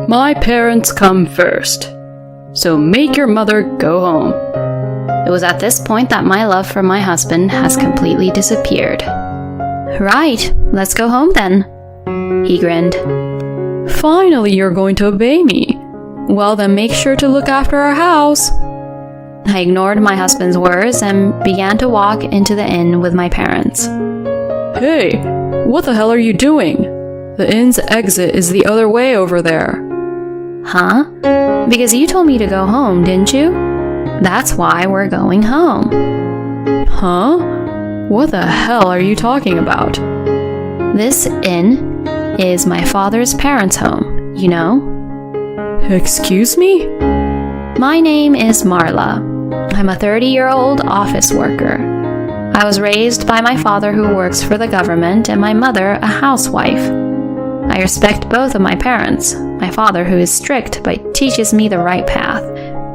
My parents come first, so make your mother go home. It was at this point that my love for my husband has completely disappeared. Right, let's go home then. He grinned. Finally, you're going to obey me. Well, then make sure to look after our house. I ignored my husband's words and began to walk into the inn with my parents. Hey, what the hell are you doing? The inn's exit is the other way over there. Huh? Because you told me to go home, didn't you? That's why we're going home. Huh? What the hell are you talking about? This inn is my father's parents' home, you know? Excuse me? My name is Marla. I'm a 30-year-old office worker. I was raised by my father who works for the government and my mother a housewife. I respect both of my parents, my father who is strict but teaches me the right path,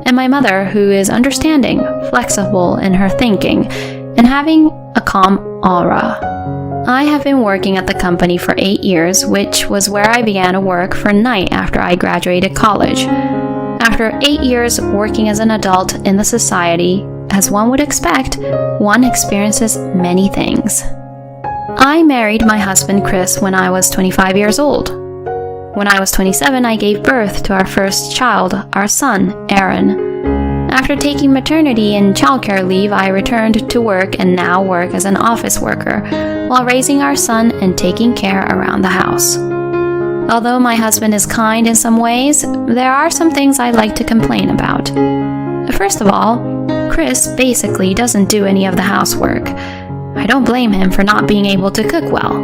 and my mother who is understanding, flexible in her thinking, and having a calm aura. I have been working at the company for 8 years, which was where I began to work for night after I graduated college. After 8 years working as an adult in the society, as one would expect, one experiences many things. I married my husband Chris when I was 25 years old. When I was 27, I gave birth to our first child, our son, Aaron. After taking maternity and childcare leave, I returned to work and now work as an office worker while raising our son and taking care around the house. Although my husband is kind in some ways, there are some things I'd like to complain about. First of all, Chris basically doesn't do any of the housework. I don't blame him for not being able to cook well.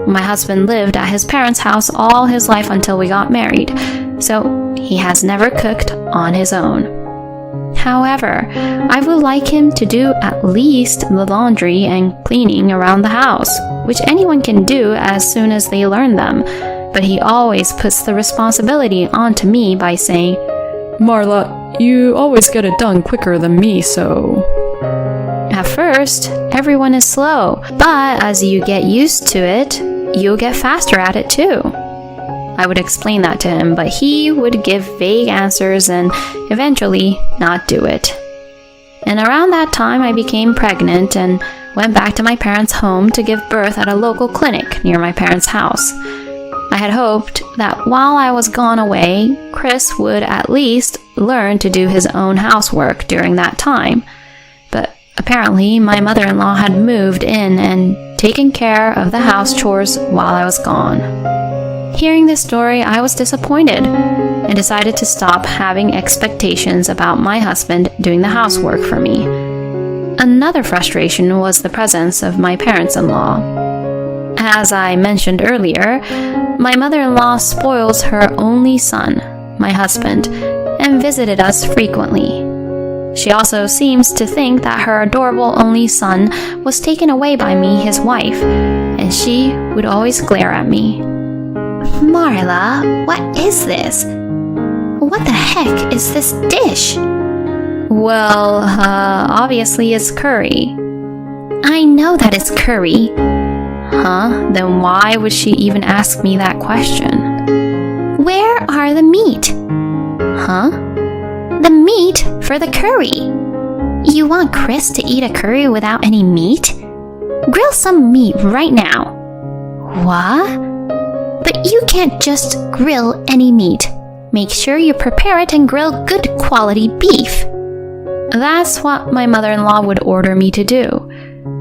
My husband lived at his parents' house all his life until we got married, so he has never cooked on his own. However, I would like him to do at least the laundry and cleaning around the house, which anyone can do as soon as they learn them, but he always puts the responsibility onto me by saying, Marla, you always get it done quicker than me, so... At first, everyone is slow, but as you get used to it, you'll get faster at it too. I would explain that to him, but he would give vague answers and eventually not do it. And around that time, I became pregnant and went back to my parents' home to give birth at a local clinic near my parents' house. I had hoped that while I was gone away, Chris would at least learn to do his own housework during that time. But apparently, my mother-in-law had moved in and taken care of the house chores while I was gone. Hearing this story, I was disappointed and decided to stop having expectations about my husband doing the housework for me. Another frustration was the presence of my parents-in-law. As I mentioned earlier, my mother-in-law spoils her only son, my husband, and visited us frequently. She also seems to think that her adorable only son was taken away by me, his wife, and she would always glare at me. Marla, what is this? What the heck is this dish? Well, obviously it's curry. I know that it's curry. Huh? Then why would she even ask me that question? Where are the meat? Huh? The meat for the curry. You want Chris to eat a curry without any meat? Grill some meat right now. What? But you can't just grill any meat. Make sure you prepare it and grill good quality beef. That's what my mother-in-law would order me to do.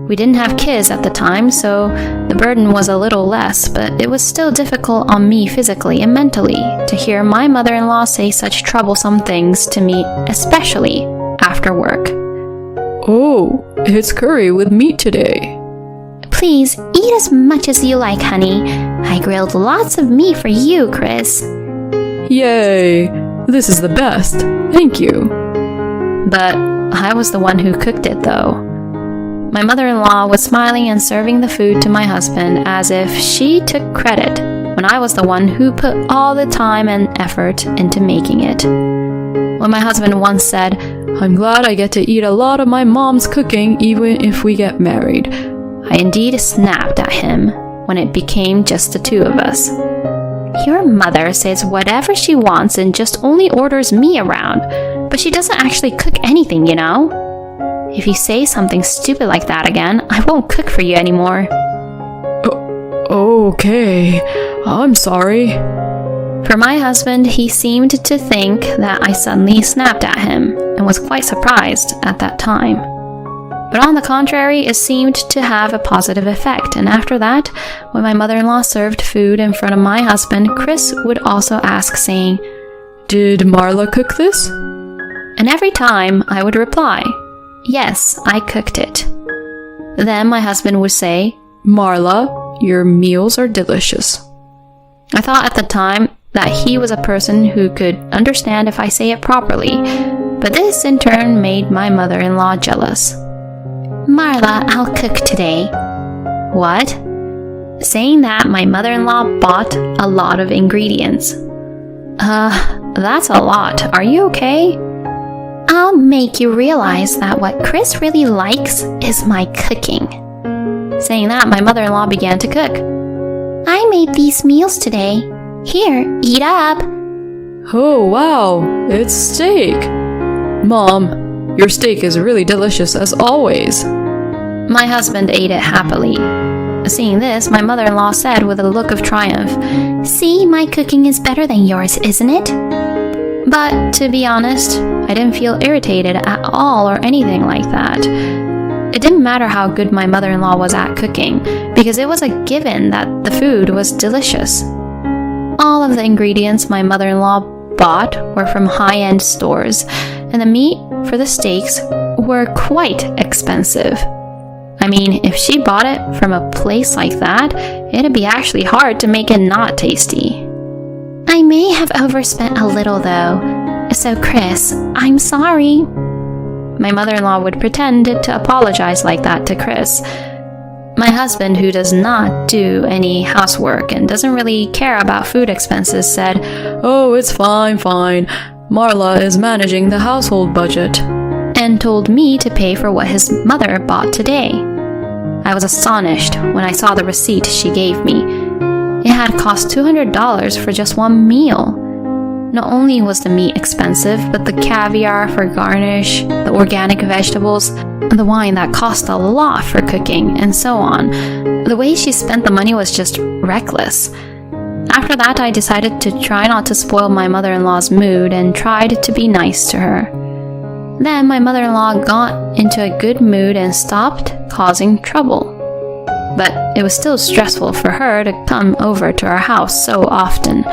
We didn't have kids at the time, so the burden was a little less, but it was still difficult on me physically and mentally to hear my mother-in-law say such troublesome things to me, especially after work. Oh, it's curry with meat today. Please eat as much as you like, honey. I grilled lots of meat for you, Chris. Yay! This is the best. Thank you. But I was the one who cooked it, though. My mother-in-law was smiling and serving the food to my husband as if she took credit when I was the one who put all the time and effort into making it. When my husband once said, "I'm glad I get to eat a lot of my mom's cooking even if we get married," I indeed snapped at him when it became just the two of us. Your mother says whatever she wants and just only orders me around, but she doesn't actually cook anything, you know? If you say something stupid like that again, I won't cook for you anymore. Okay, I'm sorry. For my husband, he seemed to think that I suddenly snapped at him and was quite surprised at that time. But on the contrary, it seemed to have a positive effect, and after that, when my mother-in-law served food in front of my husband, Chris would also ask, saying, Did Marla cook this? And every time I would reply, Yes, I cooked it. Then my husband would say, Marla, your meals are delicious. I thought at the time that he was a person who could understand if I say it properly, but this in turn made my mother-in-law jealous. Marla, I'll cook today. What? Saying that, my mother-in-law bought a lot of ingredients. That's a lot. Are you okay? I'll make you realize that what Chris really likes is my cooking. Saying that, my mother-in-law began to cook. I made these meals today. Here, eat up. Oh, wow, it's steak. Mom, your steak is really delicious as always. My husband ate it happily. Seeing this, my mother-in-law said with a look of triumph, See, my cooking is better than yours, isn't it? But to be honest, I didn't feel irritated at all or anything like that. It didn't matter how good my mother-in-law was at cooking, because it was a given that the food was delicious. All of the ingredients my mother-in-law bought were from high-end stores, and the meat for the steaks were quite expensive. I mean, if she bought it from a place like that, it'd be actually hard to make it not tasty. I may have overspent a little though, so Chris, I'm sorry. My mother-in-law would pretend to apologize like that to Chris. My husband, who does not do any housework and doesn't really care about food expenses, said, Oh, it's fine. Marla is managing the household budget. And told me to pay for what his mother bought today. I was astonished when I saw the receipt she gave me. It had cost $200 for just one meal. Not only was the meat expensive, but the caviar for garnish, the organic vegetables, the wine that cost a lot for cooking, and so on. The way she spent the money was just reckless. After that, I decided to try not to spoil my mother-in-law's mood and tried to be nice to her. Then my mother-in-law got into a good mood and stopped causing trouble. But it was still stressful for her to come over to our house so often.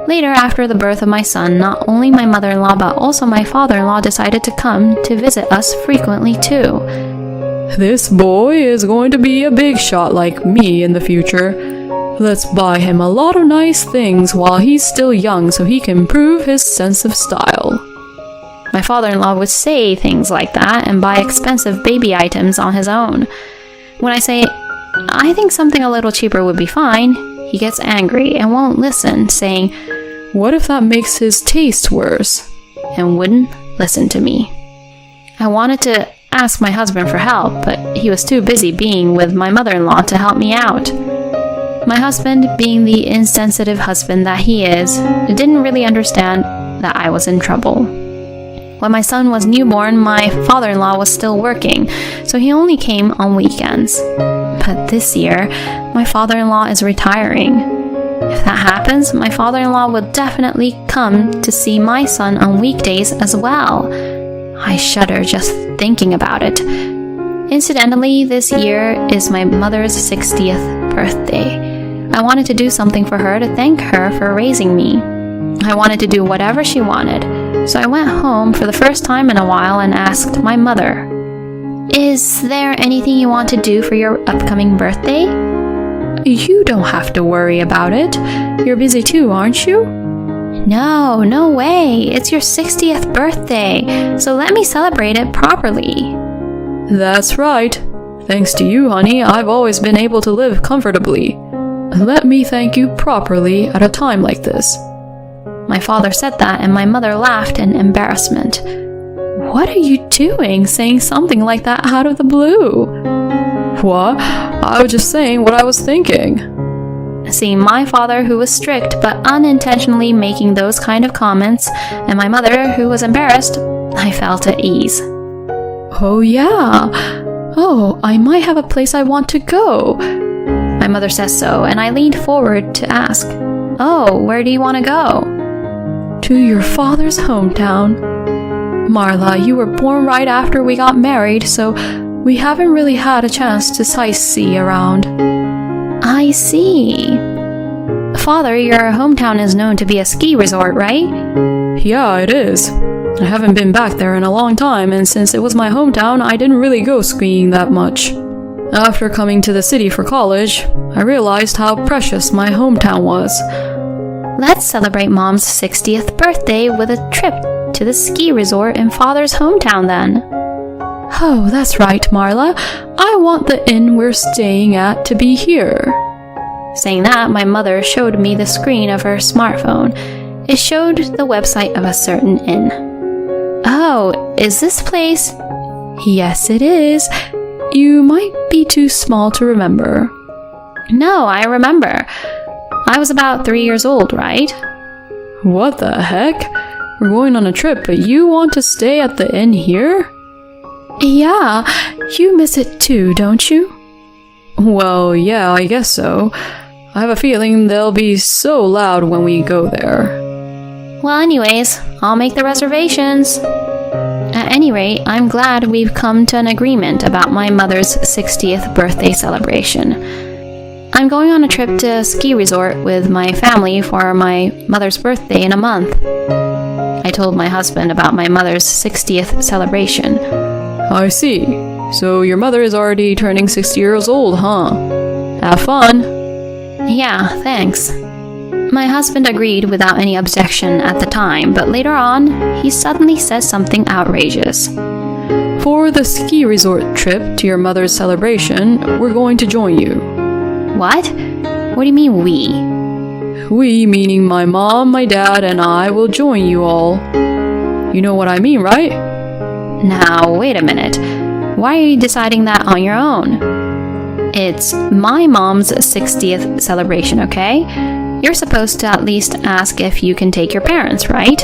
Later, after the birth of my son, not only my mother-in-law but also my father-in-law decided to come to visit us frequently too. This boy is going to be a big shot like me in the future. Let's buy him a lot of nice things while he's still young so he can prove his sense of style. My father-in-law would say things like that and buy expensive baby items on his own. When I say, I think something a little cheaper would be fine, he gets angry and won't listen, saying, What if that makes his taste worse? And wouldn't listen to me. I wanted to ask my husband for help, but he was too busy being with my mother-in-law to help me out. My husband, being the insensitive husband that he is, didn't really understand that I was in trouble. When my son was newborn, my father-in-law was still working, so he only came on weekends. But this year, my father-in-law is retiring. If that happens, my father-in-law will definitely come to see my son on weekdays as well. I shudder just thinking about it. Incidentally, this year is my mother's 60th birthday. I wanted to do something for her to thank her for raising me. I wanted to do whatever she wanted, so I went home for the first time in a while and asked my mother, Is there anything you want to do for your upcoming birthday? You don't have to worry about it. You're busy too, aren't you? No way. It's your 60th birthday, so let me celebrate it properly. That's right. Thanks to you, honey, I've always been able to live comfortably. Let me thank you properly at a time like this. My father said that, and my mother laughed in embarrassment. What are you doing, saying something like that out of the blue? What? I was just saying what I was thinking. seeing my father, who was strict but unintentionally making those kind of comments, and my mother, who was embarrassed, I felt at ease. Oh yeah. Oh, I might have a place I want to go. My mother says so, and I leaned forward to ask, "Oh, where do you want to go?" To your father's hometown. Marla, you were born right after we got married, so we haven't really had a chance to sightsee around. I see. Father, your hometown is known to be a ski resort, right? Yeah, it is. I haven't been back there in a long time, and since it was my hometown, I didn't really go skiing that much. After coming to the city for college, I realized how precious my hometown was. Let's celebrate Mom's 60th birthday with a trip to the ski resort in Father's hometown then. Oh, that's right, Marla. I want the inn we're staying at to be here. Saying that, my mother showed me the screen of her smartphone. It showed the website of a certain inn. Oh, is this place? Yes, it is. You might be too small to remember. No, I remember. I was about 3 years old, right? What the heck? We're going on a trip, but you want to stay at the inn here? Yeah, you miss it too, don't you? Well, yeah, I guess so. I have a feeling they'll be so loud when we go there. Well, anyways, I'll make the reservations. At any rate, I'm glad we've come to an agreement about my mother's 60th birthday celebration. I'm going on a trip to a ski resort with my family for my mother's birthday in a month. I told my husband about my mother's 60th celebration. I see. So your mother is already turning 60 years old, huh? Have fun. Yeah, thanks. My husband agreed without any objection at the time, but later on, he suddenly says something outrageous. For the ski resort trip to your mother's celebration, we're going to join you. What? What do you mean, we? We, meaning my mom, my dad, and I, will join you all. You know what I mean, right? Now, wait a minute. Why are you deciding that on your own? It's my mom's 60th celebration, okay? You're supposed to at least ask if you can take your parents, right?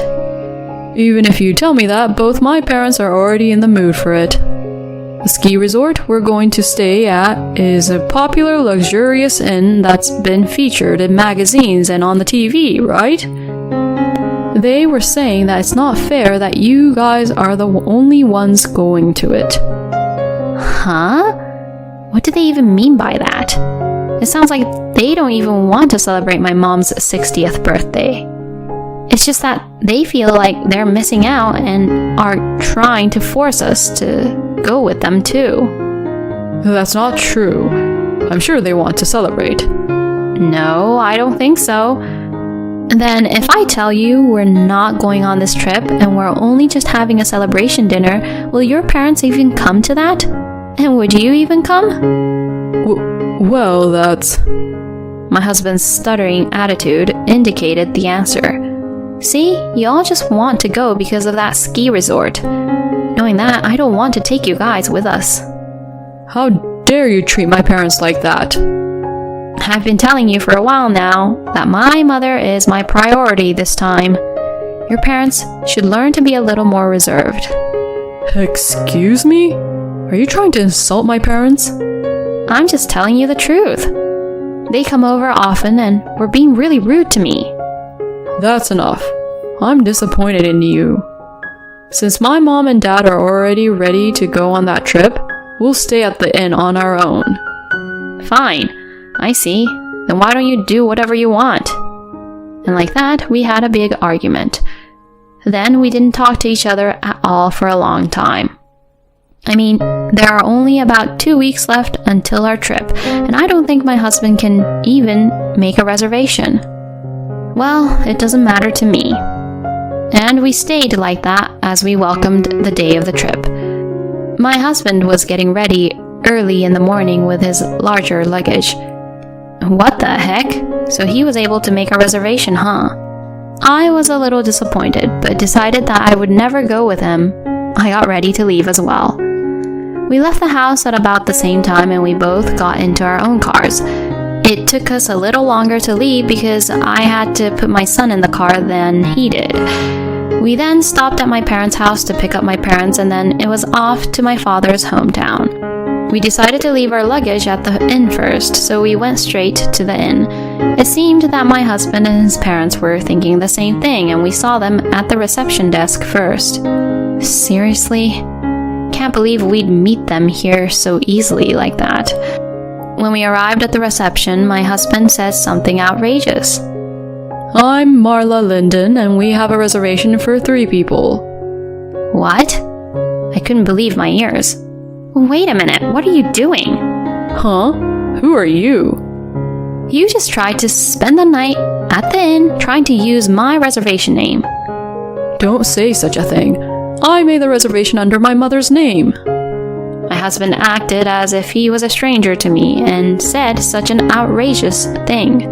Even if you tell me that, both my parents are already in the mood for it. The ski resort we're going to stay at is a popular, luxurious inn that's been featured in magazines and on the TV, right? They were saying that it's not fair that you guys are the only ones going to it. Huh? What do they even mean by that? It sounds like they don't even want to celebrate my mom's 60th birthday. It's just that they feel like they're missing out and are trying to force us to go with them too. That's not true. I'm sure they want to celebrate. No, I don't think so. Then if I tell you we're not going on this trip and we're only just having a celebration dinner, will your parents even come to that? And would you even come? Well, that's... My husband's stuttering attitude indicated the answer. See, you all just want to go because of that ski resort. Knowing that, I don't want to take you guys with us. How dare you treat my parents like that? I've been telling you for a while now that my mother is my priority this time. Your parents should learn to be a little more reserved. Excuse me? Are you trying to insult my parents? I'm just telling you the truth. They come over often and were being really rude to me. That's enough. I'm disappointed in you. Since my mom and dad are already ready to go on that trip, we'll stay at the inn on our own. Fine, I see. Then why don't you do whatever you want? And like that, we had a big argument. Then we didn't talk to each other at all for a long time. I mean, there are only about 2 weeks left until our trip, and I don't think my husband can even make a reservation. Well, it doesn't matter to me. And we stayed like that as we welcomed the day of the trip. My husband was getting ready early in the morning with his larger luggage. What the heck? So he was able to make a reservation, huh? I was a little disappointed, but decided that I would never go with him. I got ready to leave as well. We left the house at about the same time and we both got into our own cars. It took us a little longer to leave because I had to put my son in the car than he did. We then stopped at my parents' house to pick up my parents, and then it was off to my father's hometown. We decided to leave our luggage at the inn first, so we went straight to the inn. It seemed that my husband and his parents were thinking the same thing, and we saw them at the reception desk first. Seriously? Can't believe we'd meet them here so easily like that. When we arrived at the reception, my husband said something outrageous. I'm Marla Linden, and we have a reservation for 3 people. What? I couldn't believe my ears. Wait a minute, what are you doing? Huh? Who are you? You just tried to spend the night at the inn trying to use my reservation name. Don't say such a thing. I made the reservation under my mother's name. My husband acted as if he was a stranger to me and said such an outrageous thing.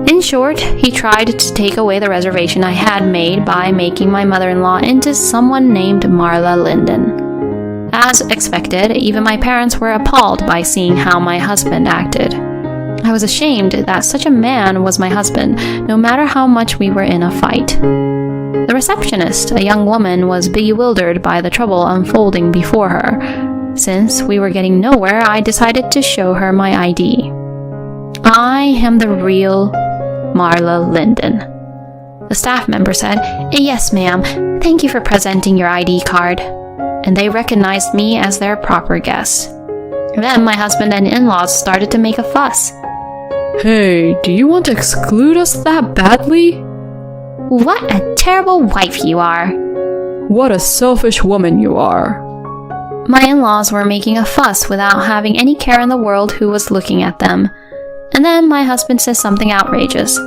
In short, he tried to take away the reservation I had made by making my mother-in-law into someone named Marla Linden. As expected, even my parents were appalled by seeing how my husband acted. I was ashamed that such a man was my husband, no matter how much we were in a fight. The receptionist, a young woman, was bewildered by the trouble unfolding before her. Since we were getting nowhere, I decided to show her my ID. I am the real Marla Linden. The staff member said, "Yes, ma'am. Thank you for presenting your ID card." And they recognized me as their proper guest. Then my husband and in-laws started to make a fuss. Hey, do you want to exclude us that badly? What a terrible wife you are. What a selfish woman you are. My in-laws were making a fuss without having any care in the world who was looking at them. And then my husband says something outrageous.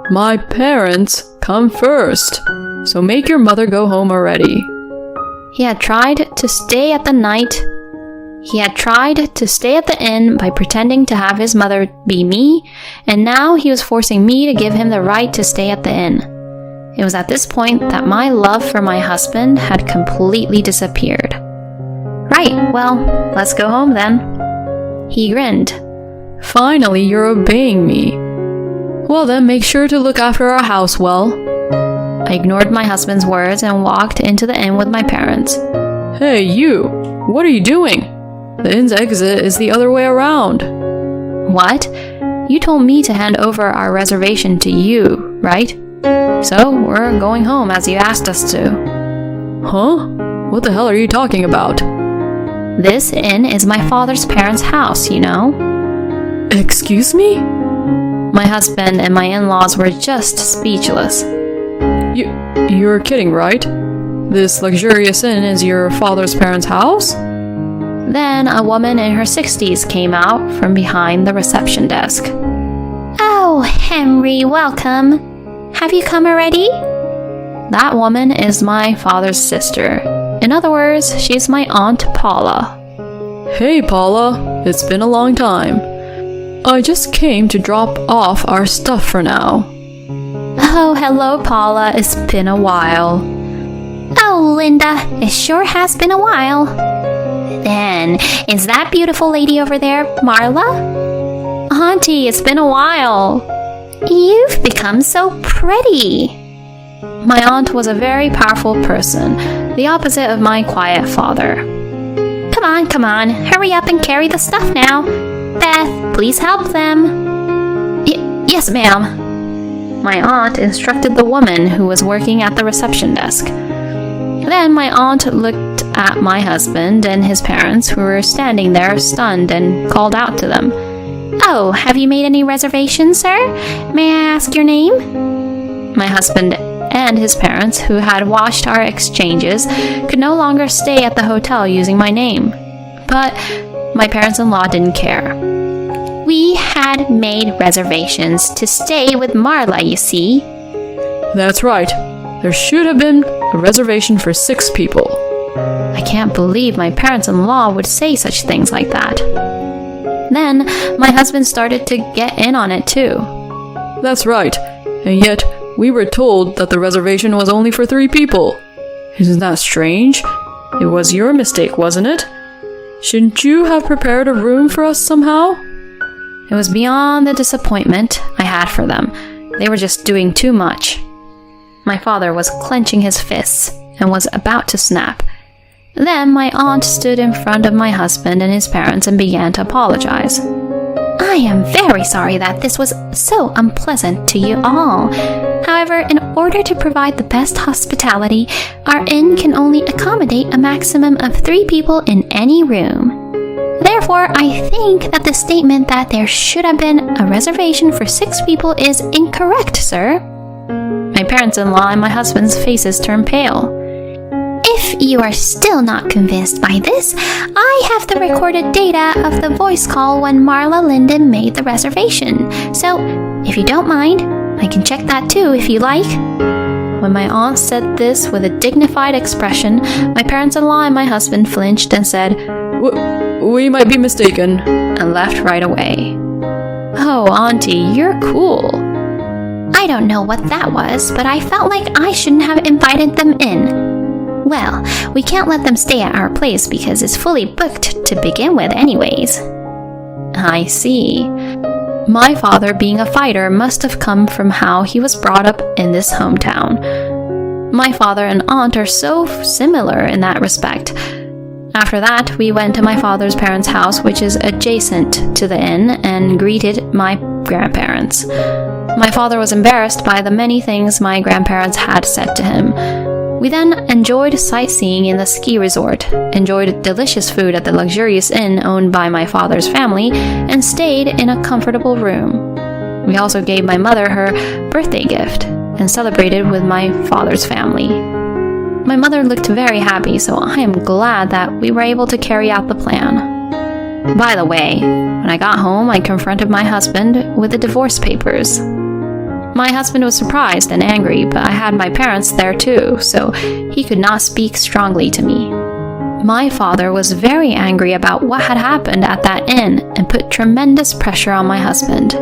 My parents come first, so make your mother go home already. He had tried to stay at the inn by pretending to have his mother be me, and now he was forcing me to give him the right to stay at the inn. It was at this point that my love for my husband had completely disappeared. Right, well, let's go home then. He grinned. Finally, you're obeying me. Well then, make sure to look after our house well. I ignored my husband's words and walked into the inn with my parents. Hey, you! What are you doing? The inn's exit is the other way around. What? You told me to hand over our reservation to you, right? So, we're going home as you asked us to. Huh? What the hell are you talking about? This inn is my father's parents' house, you know? Excuse me? My husband and my in-laws were just speechless. You're kidding, right? This luxurious inn is your father's parents' house? Then a woman in her 60s came out from behind the reception desk. Oh, Henry, welcome. Have you come already? That woman is my father's sister. In other words, she's my Aunt Paula. Hey, Paula. It's been a long time. I just came to drop off our stuff for now. Oh, hello, Paula. It's been a while. Oh, Linda, it sure has been a while. Then, is that beautiful lady over there, Marla? Auntie, it's been a while. You've become so pretty. My aunt was a very powerful person, the opposite of my quiet father. Come on, hurry up and carry the stuff now. Beth, please help them. Yes, ma'am. My aunt instructed the woman who was working at the reception desk. Then my aunt looked at my husband and his parents, who were standing there stunned, and called out to them. Oh, have you made any reservations, sir? May I ask your name? My husband and his parents, who had watched our exchanges, could no longer stay at the hotel using my name. But my parents-in-law didn't care. We had made reservations to stay with Marla, you see. That's right. There should have been a reservation for 6 people. I can't believe my parents-in-law would say such things like that. Then, my husband started to get in on it too. That's right. And yet, we were told that the reservation was only for 3 people. Isn't that strange? It was your mistake, wasn't it? Shouldn't you have prepared a room for us somehow? It was beyond the disappointment I had for them. They were just doing too much. My father was clenching his fists and was about to snap. Then my aunt stood in front of my husband and his parents and began to apologize. I am very sorry that this was so unpleasant to you all. However, in order to provide the best hospitality, our inn can only accommodate a maximum of 3 people in any room. Therefore, I think that the statement that there should have been a reservation for 6 people is incorrect, sir. My parents-in-law and my husband's faces turned pale. If you are still not convinced by this, I have the recorded data of the voice call when Marla Linden made the reservation. So, if you don't mind, I can check that too if you like. When my aunt said this with a dignified expression, my parents-in-law and my husband flinched and said, We might be mistaken, and left right away. Oh, Auntie, you're cool. I don't know what that was, but I felt like I shouldn't have invited them in. Well, we can't let them stay at our place because it's fully booked to begin with anyways. I see. My father, being a fighter, must have come from how he was brought up in this hometown. My father and aunt are so similar in that respect. After that, we went to my father's parents' house, which is adjacent to the inn, and greeted my grandparents. My father was embarrassed by the many things my grandparents had said to him. We then enjoyed sightseeing in the ski resort, enjoyed delicious food at the luxurious inn owned by my father's family, and stayed in a comfortable room. We also gave my mother her birthday gift and celebrated with my father's family. My mother looked very happy, so I am glad that we were able to carry out the plan. By the way, when I got home, I confronted my husband with the divorce papers. My husband was surprised and angry, but I had my parents there too, so he could not speak strongly to me. My father was very angry about what had happened at that inn and put tremendous pressure on my husband.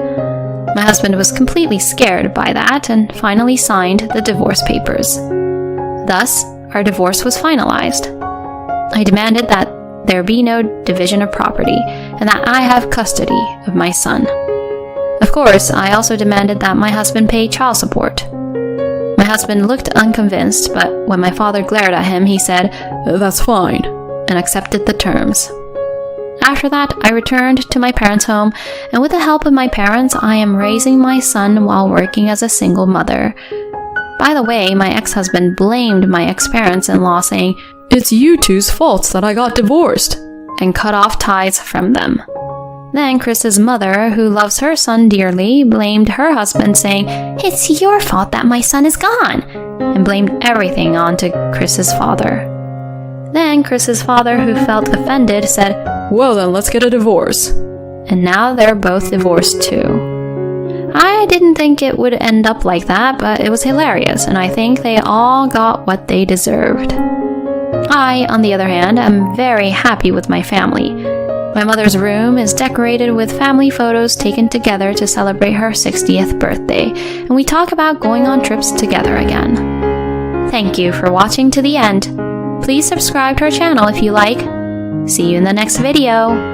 My husband was completely scared by that and finally signed the divorce papers. Thus, our divorce was finalized. I demanded that there be no division of property and that I have custody of my son. Of course, I also demanded that my husband pay child support. My husband looked unconvinced, but when my father glared at him, he said, That's fine, and accepted the terms. After that, I returned to my parents' home, and with the help of my parents, I am raising my son while working as a single mother. By the way, my ex-husband blamed my ex-parents-in-law, saying, It's you two's fault that I got divorced, and cut off ties from them. Then Chris's mother, who loves her son dearly, blamed her husband, saying, It's your fault that my son is gone, and blamed everything onto Chris's father. Then Chris's father, who felt offended, said, Well then, let's get a divorce. And now they're both divorced too. I didn't think it would end up like that, but it was hilarious, and I think they all got what they deserved. I, on the other hand, am very happy with my family. My mother's room is decorated with family photos taken together to celebrate her 60th birthday, and we talk about going on trips together again. Thank you for watching to the end. Please subscribe to our channel if you like. See you in the next video.